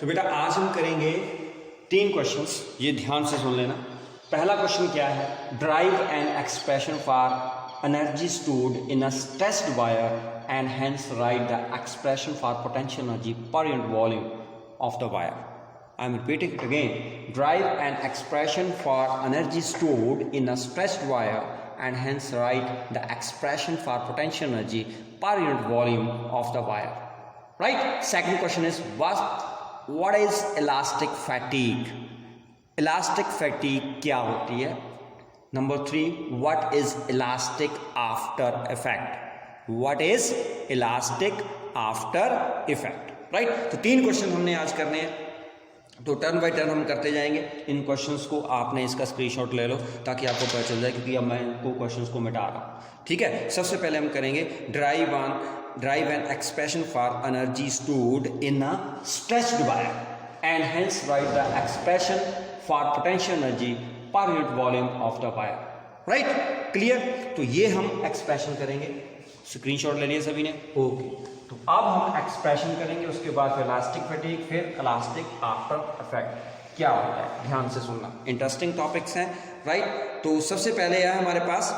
तो बेटा आज हम करेंगे 3 क्वेश्चंस, ये ध्यान से सुन लेना। पहला क्वेश्चन क्या है, drive an expression for energy stored in a stretched wire and hence right the expression for potential energy per unit volume of the wire. I am repeating it again. Drive an expression for energy stored in a stretched wire and hence write the expression for potential energy per unit volume of the wire. Right? Second question is what is elastic fatigue? Elastic fatigue क्या होती है? Number 3, what is elastic after effect? What is elastic after effect? Right? तो 3 question हमने आज करने हैं, तो turn by turn हम करते जाएंगे। इन क्वेश्चंस को आपने इसका स्क्रीनशॉट ले लो ताकि आपको पता चल जाए, क्योंकि अब मैं इनको क्वेश्चंस को मिटा रहा हूँ। ठीक है, सबसे पहले हम करेंगे drive an expression for energy stored in a stretched wire and hence right the expression for potential energy per unit volume of the wire. Right, clear? तो ये हम एक्सप्रेशन करेंगे, स्क्रीनशॉट ले लिया सभी ने? ओके, तो अब हम एक्सप्रेशन करेंगे, उसके बाद फिर इलास्टिक फटीग, फिर इलास्टिक आफ्टर इफेक्ट क्या होता है, ध्यान से सुनना, इंटरेस्टिंग टॉपिक्स हैं। राइट, तो सबसे पहले है हमारे पास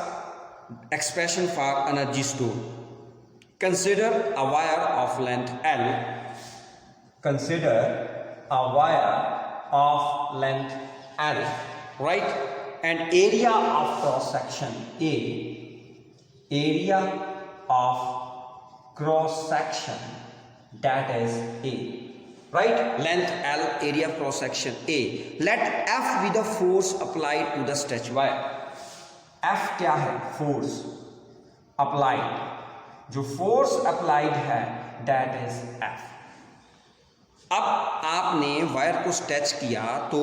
expression for energy store. Consider a wire of length L, consider a wire of length L, right, and area of cross section A, area of cross section that is A, right? Length L, area cross section A. Let F be the force applied to the stretch wire. F क्या है? Force applied, जो force applied है that is F. अब आपने wire को stretch किया तो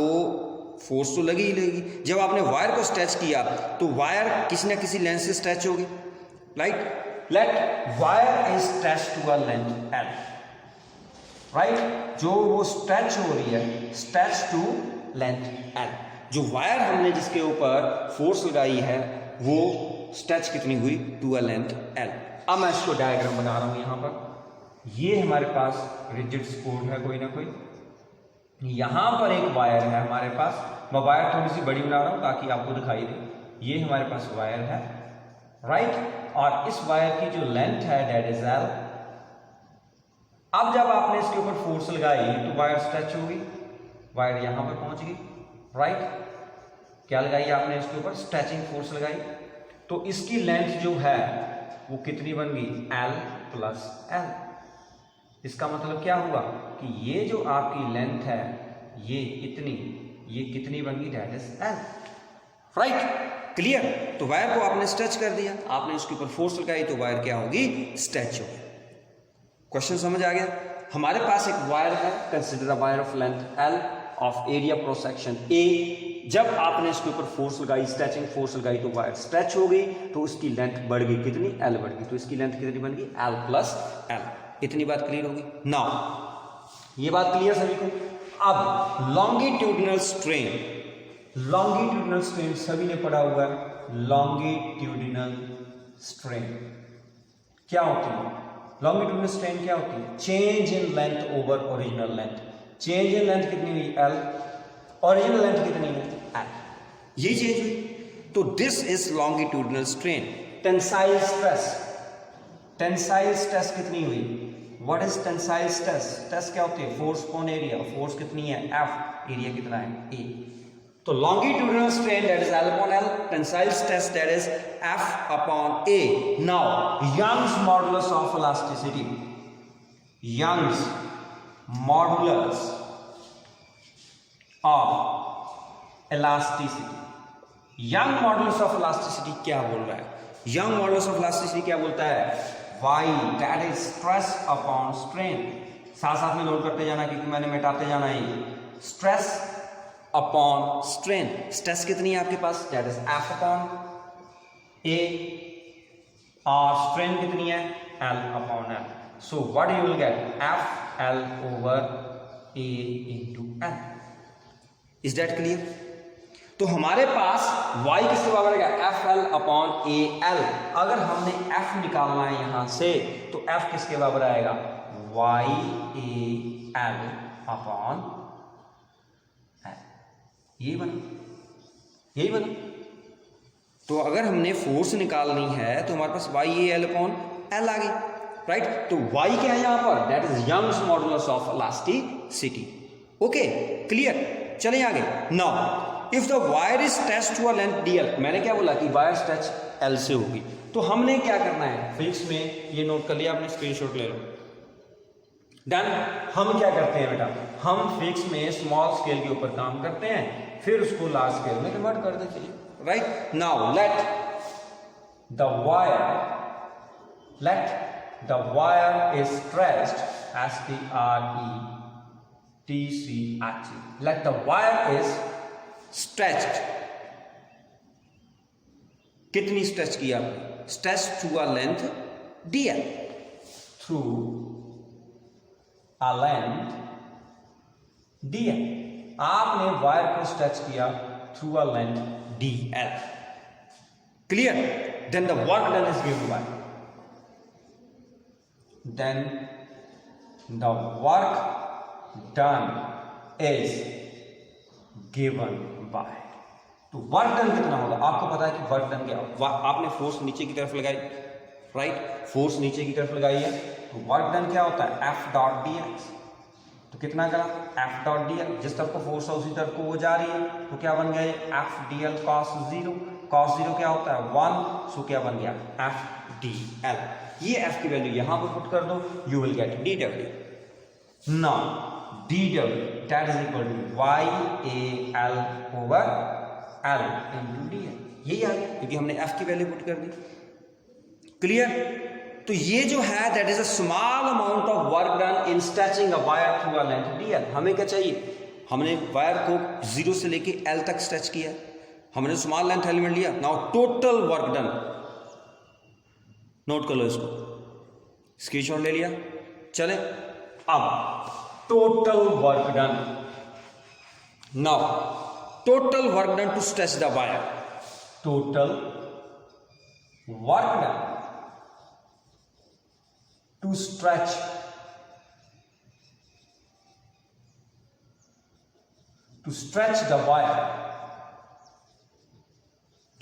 force तो लगी ही लगेगी। जब आपने वायर को स्ट्रेच किया तो वायर किसी न किसी लेंथ से स्ट्रेच होगी, right? Let wire is stretched to a length L, right? जो वो स्ट्रेच हो रही है, stretch to length L, जो वायर हमने जिसके ऊपर फोर्स लगाई है वो स्ट्रेच कितनी हुई? To a length L। अब मैं इसको डायग्राम बना रहा हूं यहां पर। ये हमारे पास रिजिड सपोर्ट है कोई ना कोई, यहां पर एक वायर है हमारे पास। मैं वायर थोड़ी सी बड़ी बना रहा हूं ताकि आपको दिखाई दे। ये हमारे पास वायर है, राइट, और इस वायर की जो लेंथ है दैट इज L। अब जब आपने इसके ऊपर फोर्स लगाई तो वायर स्ट्रेच होगी, वायर यहां पर पहुंच गई, राइट? क्या लगाई आपने इसके ऊपर? स्ट्रेचिंग फोर्स लगाई, तो इसकी लेंथ जो है वो कितनी बन गई? L plus L। इसका मतलब क्या हुआ कि ये जो आपकी लेंथ है ये कितनी बन गई? That is L, right? Clear? तो वायर को आपने स्ट्रेच कर दिया, आपने उसके ऊपर फोर्स लगाई तो वायर क्या होगी? स्ट्रेच होगी। क्वेश्चन समझ आ गया? हमारे पास एक वायर है, consider a wire of length L of area cross section A। जब आपने इसके ऊपर फोर्स लगाई, स्ट्रेचिंग फोर्स लगाई, तो वायर स्ट्रेच हो गई, तो उसकी लेंथ बढ़ गई, कितनी? L बढ़ गई, तो इसकी लेंथ कितनी बन गई? L plus L। इतनी बात क्लियर होगी? नाउ ये बात क्लियर सभी को? अब लॉन्गिट्यूडिनल स्ट्रेन, लॉन्गिट्यूडिनल स्ट्रेन सभी ने पढ़ा हुआ है। लॉन्गिट्यूडिनल स्ट्रेन क्या होती है? लॉन्गिट्यूडिनल स्ट्रेन क्या होती है? Change in length over original length. Change in length कितनी हुई? L। ओरिजिनल लेंथ कितनी हुई? L। ये चेंज हुई, तो this is longitudinal strain. Tensile stress, tensile stress कितनी हुई? What is tensile stress? Stress क्या होती है? Force upon area. फोर्स कितनी है? F। एरिया कितना है? A। तो longitudinal strain that is L upon L, tensile stress that is F upon A। Now Young's modulus of elasticity, Young's modulus of elasticity. Young modulus of elasticity क्या बोल रहा है? Young modulus of elasticity क्या बोलता है? Y that is stress upon strain. साथ साथ में नोट करते जाना क्योंकि मैंने मिटाते जाना है। स्ट्रेस अपॉन स्ट्रेन, स्ट्रेस कितनी है आपके पास? That is F upon A, और स्ट्रेन कितनी है? L upon L। So what you will get? F L over A into L। Is that clear? तो हमारे पास y किसके बराबर है? F L upon A L। अगर हमने F निकालना है यहां से तो F किसके बराबर आएगा? Y A L upon L, यही बना। तो अगर हमने फोर्स निकालनी है तो हमारे पास Y A L upon L आ गई, राइट। तो वाई क्या है यहाँ पर, that is Young's modulus of elasticity. Okay, clear. चलें आगे। Now if the wire is stretched to a length D L, मैंने क्या बोला कि वायर स्ट्रेच एल से होगी, तो हमने क्या करना है, फिजिक्स में ये नोट कर लिया आपने, स्क्रीनशॉट ले लो। डन। हम क्या करते हैं बेटा, हम फिजिक्स में स्मॉल स्केल के ऊपर काम करते हैं, फिर उसको लार्ज स्केल में कन्वर्ट कर देते हैं, right. Now let the wire is stretched, STRETCH, let the wire is stretched, कितनी स्ट्रेच किया आपने, stretch through a length DL, through a length DL, आपने वायर को स्ट्रेच किया through a length DL, clear. Then the work done is given by, then the work done is given by, तो work done कितना होगा, आपको पता है कि वर्क डन क्या होगा, आपने फोर्स नीचे की तरफ लगाई, राइट, फोर्स नीचे की तरफ लगाई है, तो वर्क डन क्या होता है, F डॉट dx, तो कितना करा, F डॉट dl, जिस तरफ को फोर्स है उसी तरफ को वो जा रही है, तो क्या बन गया, F dl cos 0, cos 0 क्या होता है 1, सो क्या बन गया F dl, ये F की वैल्यू यहां पर पुट कर दो, you will gate dw। Now dw that is equal to YAL over L into dl, यही आ गया क्योंकि हमने F की वैल्यू पुट कर दी, क्लियर। तो ये जो है that is a small amount of work done in stretching a wire through a length DL। हमें क्या चाहिए, हमने वायर को 0 से लेके L तक स्ट्रेच किया, हमने स्मॉल लेंथ एलिमेंट लिया। Now total work done, note कर लो इसको, स्क्रीनशॉट ले लिया। चले अब total work done, now total work done to stretch the wire, total work done to stretch the wire,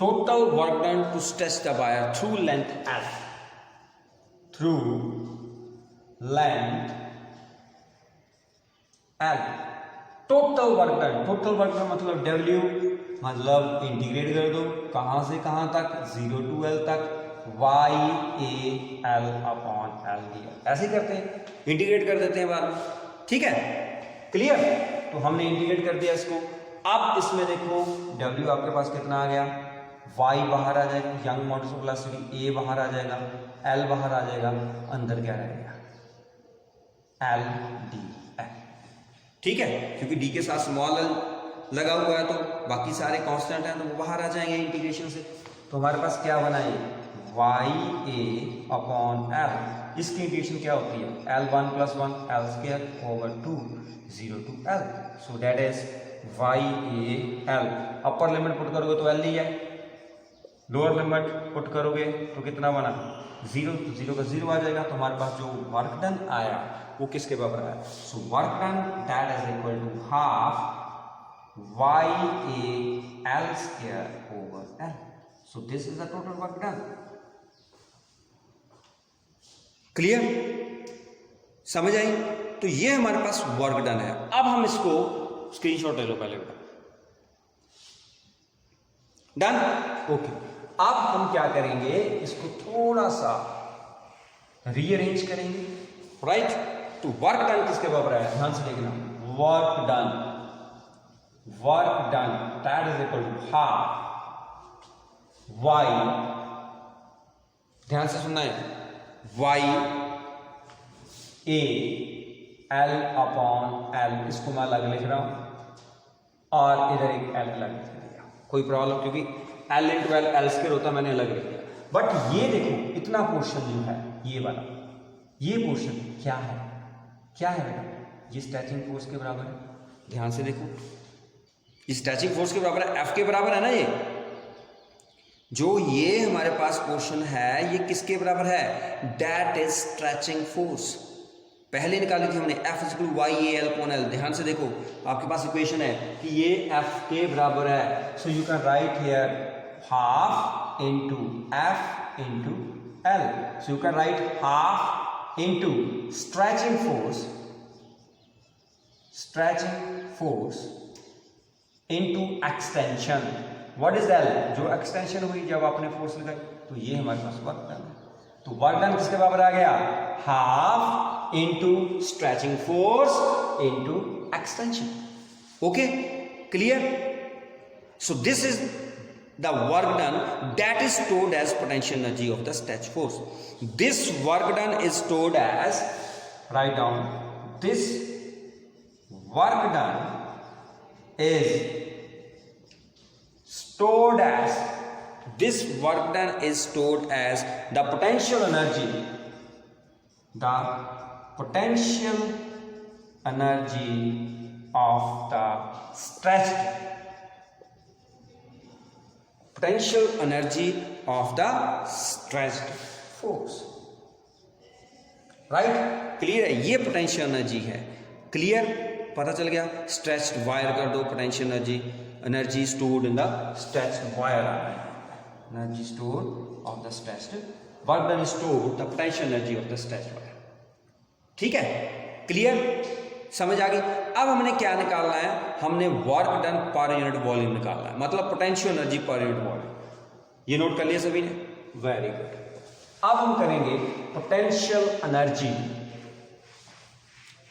total work done to stretch the wire through length L, through length L, total work done मतलब W, मतलब integrate कर दो कहां से कहां तक, 0 to L तक, YAL upon L दिया, ऐसे ही करते हैं, इंटीग्रेट कर देते हैं बाद में, ठीक है, क्लियर। तो हमने इंटीग्रेट कर दिया इसको। अब इसमें देखो W आपके पास कितना आ गया, Y बाहर आ जाएगा, young modulus of elasticity, A बाहर आ जाएगा, L बाहर आ जाएगा, अंदर क्या रहेगा LDL, ठीक है, क्योंकि D के साथ स्मॉल l लगा हुआ है तो बाकी सारे कांस्टेंट हैं तो वो बाहर आ जाएंगे इंटीग्रेशन से। तो हमारे पास क्या बना ये YA अपॉन L, इसकी इंटीग्रेशन क्या होती है, L1 + 1 L square over 2 0 to L, so that is YAL। Upper limit put करोगे तो L ही है, लोअर लिमिट पुट करोगे तो कितना बना 0, तो 0 का 0 आ जाएगा, तो हमारे पास जो वर्क डन आया वो किसके बराबर आया, so work done that is equal to half YAL square over L, so this is the total work done, clear, समझ आई। तो ये हमारे पास वर्क डन है। अब हम इसको स्क्रीनशॉट ले लो पहले बेटा, डन, ओके। अब हम क्या करेंगे, इसको थोड़ा सा रीअरेंज करेंगे, राइट। तो वर्क डन किसके बराबर है, ध्यान से देखना, work done that is equal to half Y, ध्यान से सुनना है, YAL अपॉन L, इसको मैं अलग लिख रहा हूं और इधर एक L अलग लिख दिया, कोई प्रॉब्लम, क्योंकि L into L L square होता है, मैंने अलग लिख दिया। बट ये देखो इतना पोर्शन जो है ये वाला, ये पोर्शन क्या है बेटा, ये स्ट्रेचिंग फोर्स के बराबर है, ध्यान से देखो, ये स्ट्रेचिंग फोर्स के बराबर है, F के बराबर है ना, ये जो ये हमारे पास पोर्शन है ये किसके बराबर है, दैट इज स्ट्रेचिंग फोर्स। पहले निकाली थी हमने F equal Y A L upon L. ध्यान से देखो आपके पास इक्वेशन है कि ये F के बराबर है, so you can write here half into F into L. So you can write half into stretching force into extension. What is L? जो एक्सटेंशन हुई जब आपने फोर्स लगाई, तो ये हमारे पास वर्क डन है। तो वर्क डन किसके बराबर आ गया? Half into stretching force into extension. Okay, clear? So this is the work done that is stored as potential energy of the stretch force. This work done is stored as, write down, this work done is stored as, this work done is stored as the potential energy of the stretched, potential energy of the stretched force, right? clear है? ये potential energy है। clear? पता चल गया? stretched wire कर दो, potential energy stored in the stretched wire, energy stored of the stretched, work done is stored the potential energy of the stretched wire। ठीक है, क्लियर? समझ आ गई? अब हमने क्या निकालना है? हमने वर्क डन पर यूनिट वॉल्यूम निकालना है, मतलब potential energy per unit volume. ये नोट कर लिया सभी ने? Very good. अब हम करेंगे potential energy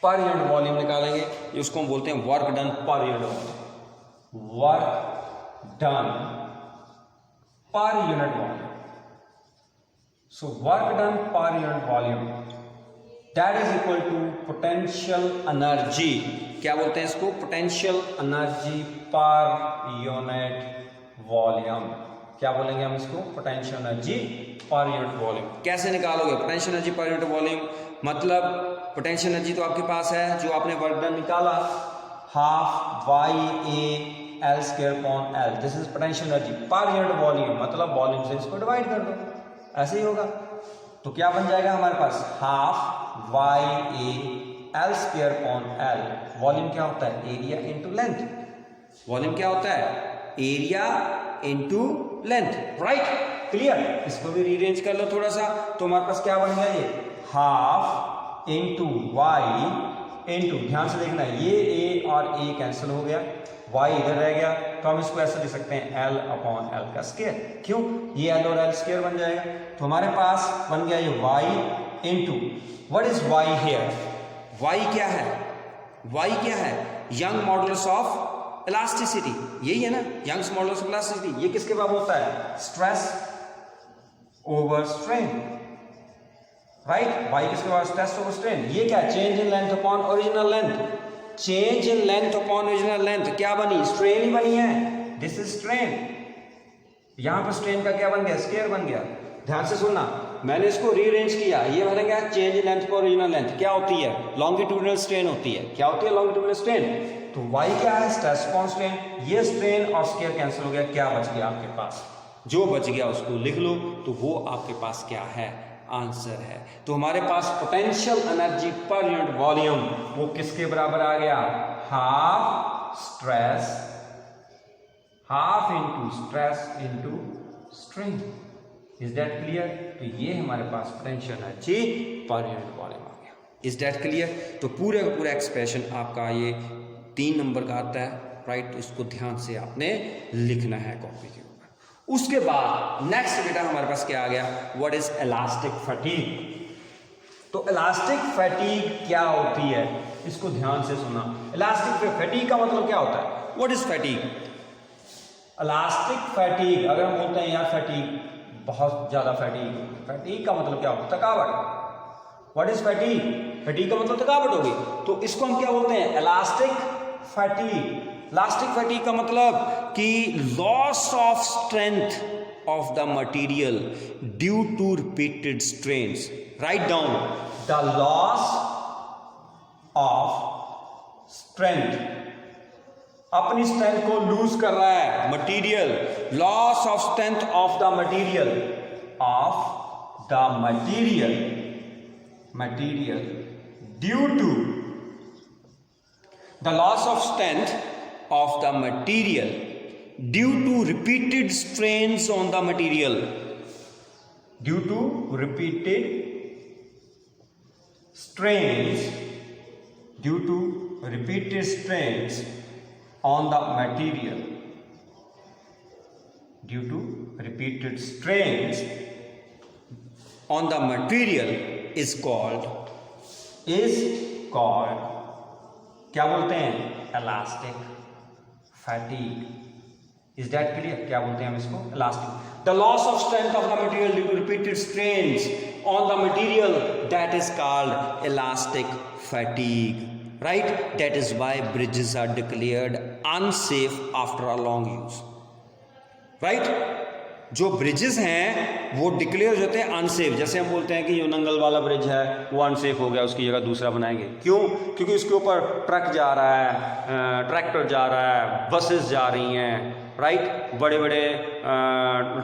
per unit volume निकालेंगे, उसको हम बोलते हैं वर्क डन पर unit volume. work done per unit volume. So work done per unit volume, that is equal to potential energy। क्या बोलते हैं इसको? potential energy per unit volume। क्या बोलेंगे हम इसको? potential energy per unit volume। कैसे निकालोगे potential energy per unit volume? मतलब potential energy तो आपके पास है, जो आपने वर्क डन निकाला, half Y A L square upon L, this is potential energy per unit volume, मतलब वॉल्यूम से इसको डिवाइड कर दो, ऐसे ही होगा। तो क्या बन जाएगा हमारे पास? Half Y A L square upon L. Volume क्या होता है? Area into length. वॉल्यूम क्या होता है? Area into length, right? Clear? इसको भी रीअरेंज कर लो थोड़ा सा, तो हमारे पास क्या बन गया? ये हाफ इंटू वाई इंटू, ध्यान से देखना, ये ए और ए कैंसिल हो गया, y इधर रह गया, तो हम इसको ऐसे लिख सकते हैं l अपॉन एल का स्क्वायर। क्यों? ये l और l स्क्वायर बन जाएगा, तो हमारे पास बन गया ये y into, what is y here? y क्या है? y क्या है? यंग मॉडुलस ऑफ इलास्टिसिटी, यही है ना, यंग्स मॉडुलस ऑफ इलास्टिसिटी। ये किसके बराबर होता है? Stress over strain, right? y किसके बराबर? Stress over strain. ये क्या? Change in length upon original length. Change in length upon original length क्या बनी? स्ट्रेन ही बनी है, दिस इज स्ट्रेन। यहां पर स्ट्रेन का क्या बन गया? स्क्वायर बन गया। ध्यान से सुनना, मैंने इसको रीअरेंज किया, ये बन गया चेंज इन लेंथ पर ओरिजिनल लेंथ। क्या होती है? लॉन्गिट्यूडिनल स्ट्रेन होती है। क्या होती है? Longitudinal strain. तो y क्या है? Stress upon strain. ये स्ट्रेन और स्क्वायर कैंसिल हो गया, क्या बच गया आपके पास? जो बच गया उसको लिख लो, तो वो आपके पास क्या है? आंसर है। तो हमारे पास potential energy per unit volume वो किसके बराबर आ गया? Half stress, half into stress into strain. Is that clear? तो ये हमारे पास potential energy per unit volume आ गया। Is that clear? तो पूरा का पूरा एक्सप्रेशन आपका ये 3 नंबर का आता है, राइट? तो इसको ध्यान से आपने लिखना है कॉपी के ऊपर। उसके बाद नेक्स्ट बेटा हमारे पास क्या आ गया? What is elastic fatigue. तो इलास्टिक फटीग क्या होती है, इसको ध्यान से सुना। इलास्टिक फटीग का मतलब क्या होता है? What is fatigue? Elastic fatigue, अगर हम बोलते हैं यार फटीग, बहुत ज्यादा फटीग, फटीग का मतलब क्या होता है? थकावट। What is fatigue? फटीग का मतलब थकावट होगी, तो इसको हम क्या बोलते हैं? Elastic fatigue. इलास्टिक फटीग का मतलब कि loss of strength of the material due to repeated strains. Write down, the loss of strength, अपनी स्ट्रेंथ को लूज कर रहा है material, loss of strength of the material, due to the loss of strength of the material, due to repeated strains on the material, due to repeated strains, due to repeated strains on the material, due to repeated strains on the material is called क्या बोलते हैं, elastic fatigue. Is that clear? क्या बोलते हैं हम इसको, elastic. The loss of strength of the material due to repeated strains on the material, that is called elastic fatigue, right? That is why bridges are declared unsafe after a long use, right? जो bridges हैं वो declare होते हैं unsafe. जैसे हम बोलते हैं कि जो नंगल वाला ब्रिज है वो अनसेफ हो गया, उसकी जगह दूसरा बनाएंगे. क्यों? क्योंकि उसके ऊपर ट्रक जा रहा है, ट्रैक्टर जा रहा है, बसेस जा रही हैं, राइट, बड़े बड़े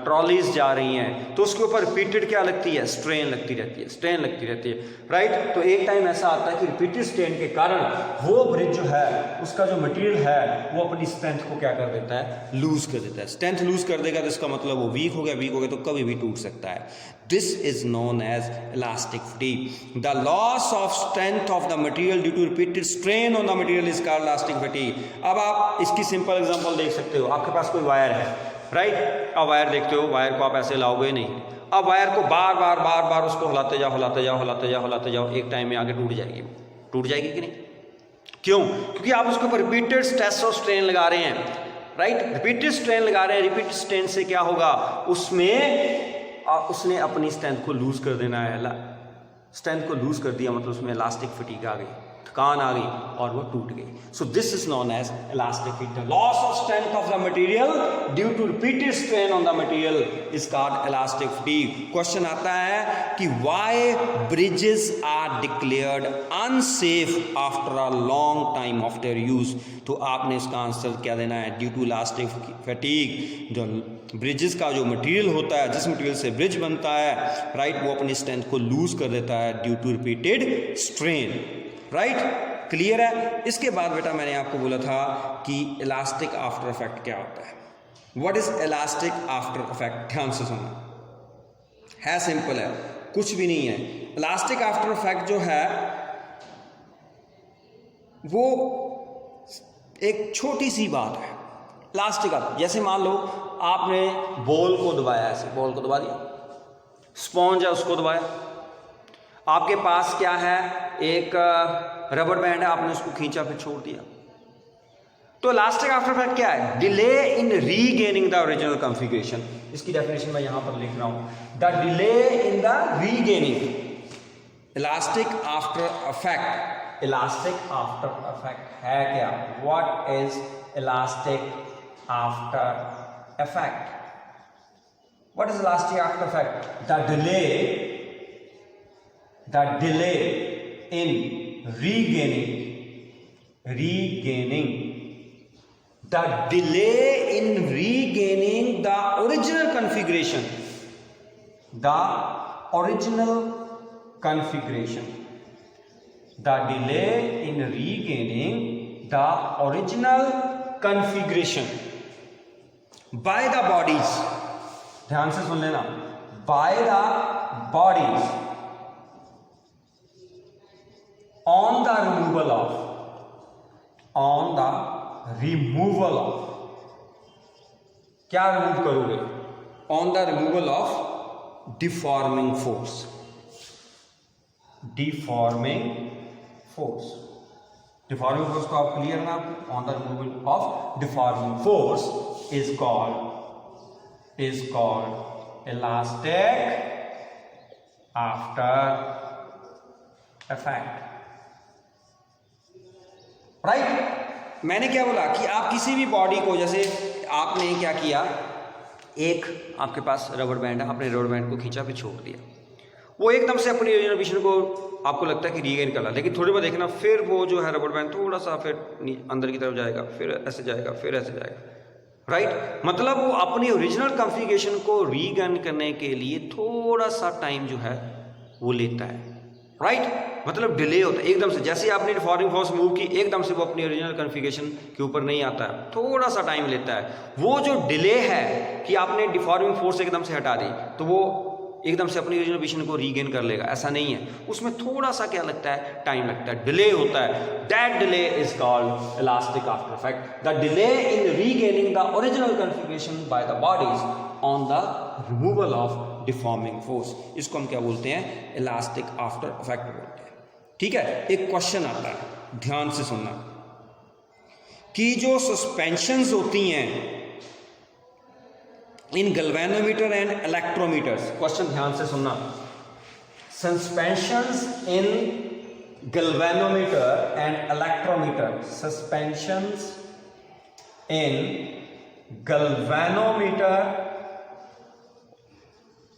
ट्रॉलीज जा रही हैं, तो उसके ऊपर रिपीटेड क्या लगती है, स्ट्रेन लगती रहती है, स्ट्रेन लगती रहती है, राइट. तो एक टाइम ऐसा आता है कि रिपीटेड स्ट्रेन के कारण वो ब्रिज जो है उसका जो मटेरियल है वो अपनी स्ट्रेंथ को क्या कर देता है, लूज कर देता है. स्ट्रेंथ लूज कर देगा तो इसका मतलब वो वीक हो गया तो कभी भी टूट सकता है. This is known as elastic fatigue. The loss of strength of the material due to repeated strain on the material is called elastic fatigue. अब आप इसकी सिंपल एग्जांपल देख सकते हो. आपके पास कोई वायर है, राइट. अब वायर देखते हो, वायर को आप ऐसे लाओगे नहीं. अब वायर को बार बार उसको हिलाते जाओ, एक टाइम में आगे टूट जाएगी कि नहीं? क्यों? क्योंकि आप उसके ऊपर रिपीटेड स्ट्रेस और स्ट्रेन लगा रहे हैं, राइट. रिपीटेड स्ट्रेन लगा रहे हैं. रिपीटेड स्ट्रेन से क्या होगा, उसने अपनी स्ट्रेंथ को लूज कर देना है. स्ट्रेंथ को लूज कर दिया मतलब उसमें इलास्टिक फटीग आ गई, थकान आ गई और वो टूट गई. So this is known as elastic fatigue. Loss of strength of the material due to repeated strain on the material is called elastic fatigue. Question आता है कि why bridges are declared unsafe after a long time of their use. तो आपने इसका answer क्या देना है, due to elastic fatigue. जो ब्रिजेस का जो मटेरियल होता है, जिस मटेरियल से ब्रिज बनता है, राइट, वो अपनी स्ट्रेंथ को लूज कर देता है due to repeated strain, right. Clear है? इसके बाद बेटा मैंने आपको बोला था कि इलास्टिक आफ्टर इफेक्ट क्या होता है. What is elastic after effect? ध्यान से सुनना, है सिंपल है, कुछ भी नहीं है. इलास्टिक आफ्टर इफेक्ट जो है वो एक छोटी सी बात है. इलास्टिक आप जैसे मान लो आपने बॉल को दबाया, ऐसे बॉल को दबा दिया, स्पॉन्ज है उसको दबाया. आपके पास क्या है, एक रबर बैंड है, आपने उसको खींचा फिर छोड़ दिया. तो इलास्टिक आफ्टर इफेक्ट क्या है? Delay in regaining the original configuration. इसकी डेफिनेशन मैं यहां पर लिख रहा हूं, the delay in the regaining. Elastic after effect, elastic after effect है क्या? What is elastic after effect? What is elastic after effect? The delay in regaining, the delay in regaining the original configuration, the delay in regaining the original configuration by the bodies. ध्यान से सुन लेना, by the bodies on the removal of क्या remove करोगे? on the removal of deforming force. deforming force को आप clear ना? on the removal of deforming force is called elastic after effect. Right. मैंने क्या बोला कि आप किसी भी बॉडी को, जैसे आपने क्या किया, एक आपके पास रबर बैंड है, आपने रबर बैंड को खींचा फिर छोड़ दिया, वो एकदम से अपनी ओरिजिनल पोजीशन को आपको लगता है कि रीगेन कर ला, लेकिन थोड़ी बार देखना फिर वो जो है रबर बैंड थोड़ा सा फिर अंदर की तरफ जाएगा, फिर ऐसे जाएगा, फिर ऐसे जाएगा, राइट. मतलब वो अपनी ओरिजिनल कॉन्फ़िगरेशन को रीगेन करने के लिए थोड़ा सा टाइम जो है वो लेता है, राइट. मतलब डिले होता है एकदम से, जैसे ही आपने डिफॉर्मिंग फोर्स मूव की एकदम से वो अपनी ओरिजिनल कॉन्फ़िगरेशन के ऊपर नहीं आता है, थोड़ा सा टाइम लेता है। वो जो डिले है कि आपने डिफॉर्मिंग फोर्स एकदम से हटा दी तो वो एकदम से अपनी ओरिजिनल पोजीशन को रीगेन कर लेगा, ऐसा नहीं है। उसमें थोड़ा सा क्या लगता है, टाइम लगता है, डिले होता है। That delay is called elastic after effect. The delay in regaining the original configuration by the bodies on the removal of deforming force, इसको हम क्या बोलते हैं, इलास्टिक आफ्टर इफेक्ट बोलते हैं। ठीक है, एक क्वेश्चन आता है, ध्यान से सुनना, कि जो सस्पेंशंस होती हैं इन गैल्वेनोमीटर एंड इलेक्ट्रोमीटर्स, क्वेश्चन ध्यान से सुनना, suspensions in galvanometer and electrometer, suspensions in galvanometer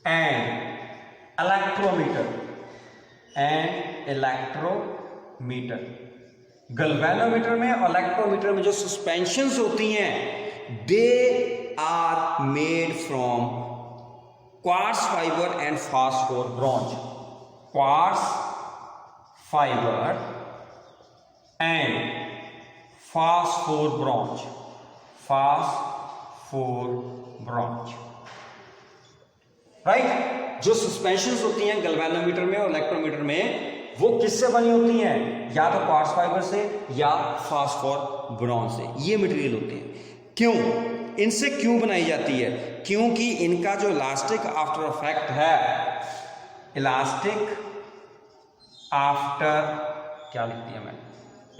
and electrometer, galvanometer में और इलेक्ट्रोमीटर में जो सस्पेंशंस होती हैं, दे are made from quartz fiber and phosphor bronze, quartz fiber and phosphor bronze, right. जो सस्पेंशंस होती हैं गैल्वेनोमीटर में और इलेक्ट्रोमीटर में, वो किससे बनी होती हैं, या तो क्वार्ट्ज फाइबर से या फास्फोर ब्रॉन्ज से, ये मटेरियल होते हैं। क्यों, इनसे क्यों बनाई जाती है, क्योंकि इनका जो इलास्टिक आफ्टर इफेक्ट है, इलास्टिक आफ्टर, क्या लिख दिया मैंने,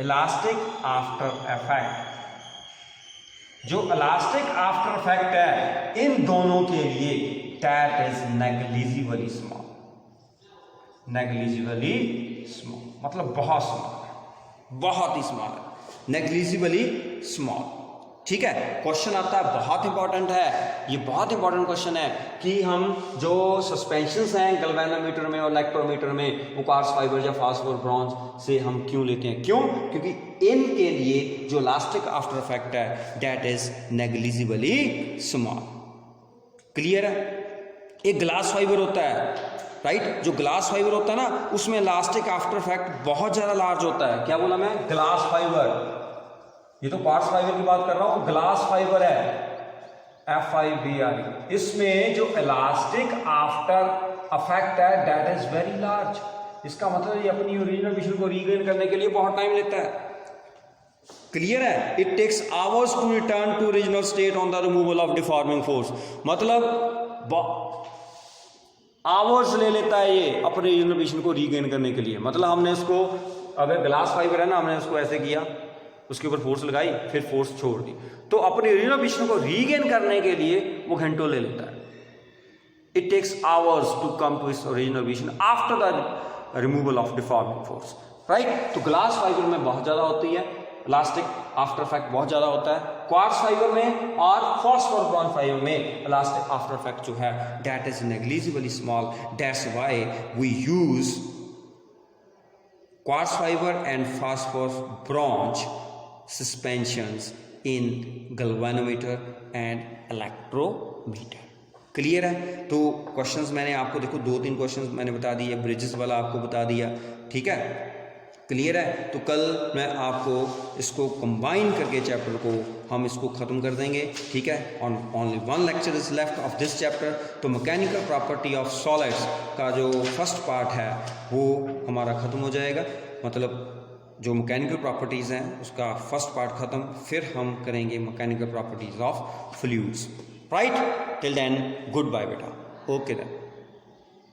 इलास्टिक आफ्टर इफेक्ट, जो इलास्टिक आफ्टर इफेक्ट है इन दोनों के लिए, that is negligibly small, negligibly small मतलब बहुत स्मॉल, बहुत ही स्मॉल है, नेग्लिजिबली स्मॉल। ठीक है, क्वेश्चन आता है, बहुत इंपॉर्टेंट है ये, बहुत इंपॉर्टेंट क्वेश्चन है कि हम जो सस्पेंशंस हैं गैल्वेनोमीटर में और इलेक्ट्रोमीटर में, वो क्वार्ट्ज फाइबर या फास्फोर ब्रॉन्ज से हम क्यों लेते हैं, क्यों, क्योंकि इनके लिए जो इलास्टिक आफ्टर इफेक्ट है that is negligibly small. Clear है। एक ग्लास फाइबर होता है, राइट, जो ग्लास फाइबर होता है ना, उसमें इलास्टिक आफ्टर इफेक्ट बहुत ज्यादा लार्ज होता है। क्या बोला मैं, ग्लास फाइबर, ये तो क्वार्ट्ज फाइबर की बात कर रहा हूं, ग्लास फाइबर है, FIBR, इसमें जो इलास्टिक आफ्टर इफेक्ट है दैट इज वेरी लार्ज। इसका मतलब ये अपनी ओरिजिनल पोजीशन को रीगेन करने के लिए बहुत टाइम लेता है। क्लियर है, it takes hours to return to original state on the removal of deforming force, मतलब आवर्स ले लेता है ये अपने ओरिजिनल पोजीशन को रीगेन करने के लिए। मतलब हमने इसको, अगर ग्लास फाइबर है ना, हमने इसको ऐसे किया, उसके ऊपर फोर्स लगाई, फिर फोर्स छोड़ दी, तो अपनी ओरिजिनल पोजीशन को रीगेन करने के लिए वो घंटों ले लेता है। It takes hours to come to its original position after the removal of deforming force, right. तो ग्लास फाइबर में बहुत ज्यादा होती है, इलास्टिक आफ्टर इफेक्ट बहुत ज्यादा होता है। क्वार्ट्ज फाइबर में और फास्फोर ब्रॉन्ज फाइबर में इलास्टिक आफ्टर इफेक्ट जो है that is negligibly small. That's why we use quartz fiber and phosphorus bronze suspensions in galvanometer and electrometer। Clear है। तो क्वेश्चंस मैंने आपको, देखो 2-3 क्वेश्चंस मैंने बता दिए, ब्रिजेस वाला आपको बता दिया, ठीक है, क्लियर है। तो कल मैं आपको इसको कंबाइन करके चैप्टर को हम इसको ख़त्म कर देंगे, ठीक है। On only 1 lecture is left of this chapter. तो मैकेनिकल प्रॉपर्टी ऑफ सॉलिड्स का जो फर्स्ट पार्ट है वो हमारा ख़त्म हो जाएगा, मतलब जो मैकेनिकल प्रॉपर्टीज़ हैं उसका फर्स्ट पार्ट ख़त्म, फिर हम करेंगे mechanical properties of fluids, right. Till then good bye बेटा, ओके देन।